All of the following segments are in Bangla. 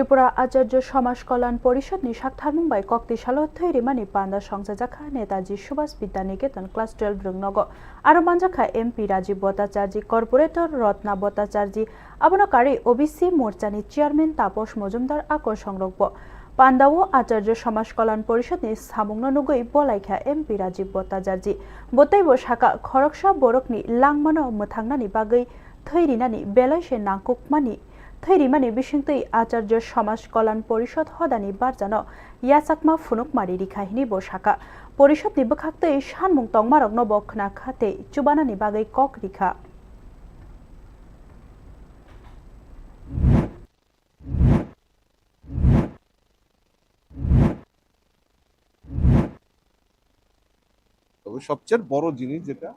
ত্রিপুরা আচার্য সমাজ কল্যাণ পরিষদ ni সাকথার মুম্বাই কক্তিশাল থৈরিমানি পান্ডা সংসাজাখা নেতাজি সুভাষ বিদ্যানিকেতন ক্লাস 12 রুংনগ আরো মানজাখা এমপি রাজীব ভট্টাচার্য কর্পোরেটর রত্না ভট্টাচার্য আবনকারী ওবিসি মোর্চানি চেয়ারম্যান তাপস মজুমদার আকর সংরক্ষ পান্ডাও আচার্য সমাজ কল্যাণ পরিষদ ni সামুংন নুগৈ বলাইখা এমপি রাজীব ভট্টাচার্য বতাইব সাকা খরকসা বরকনি লাংমানো মথাংনানি বাগৈ থৈরিনানি বেলাইসে নাংকুকমানি থৈরিমানি বিশিংতৈ আচার্য সমাজ কল্যাণ পরিষদ হদানি বারজানো ইয়াচাকমা ফুনুকমারি রিখাহিনি বসাকা পরিষদনি বখাক্তৈ সানমুং তংমারক নবখনা খাতে চুবানানি বাগৈ কক রিখা তবে সবচেয়ে বড় জিনিস যেটা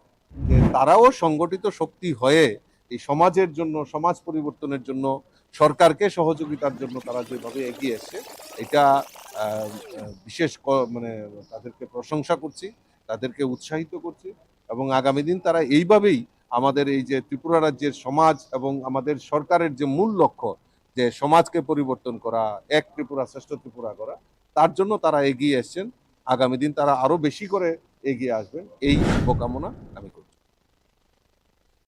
যে তারাও সংগঠিত শক্তি হয়ে এই সমাজের জন্য সমাজ পরিবর্তনের জন্য সরকারকে সহযোগিতার জন্য তারা যেভাবে এগিয়ে এসছে এটা বিশেষ মানে তাদেরকে প্রশংসা করছি, তাদেরকে উৎসাহিত করছি এবং আগামী দিন তারা এইভাবেই আমাদের এই যে ত্রিপুরা রাজ্যের সমাজ এবং আমাদের সরকারের যে মূল লক্ষ্য যে সমাজকে পরিবর্তন করা, এক ত্রিপুরা শ্রেষ্ঠ ত্রিপুরা করা, তার জন্য তারা এগিয়ে এসছেন। আগামী দিন তারা আরো বেশি করে এগিয়ে আসবেন এই শুভকামনা আমি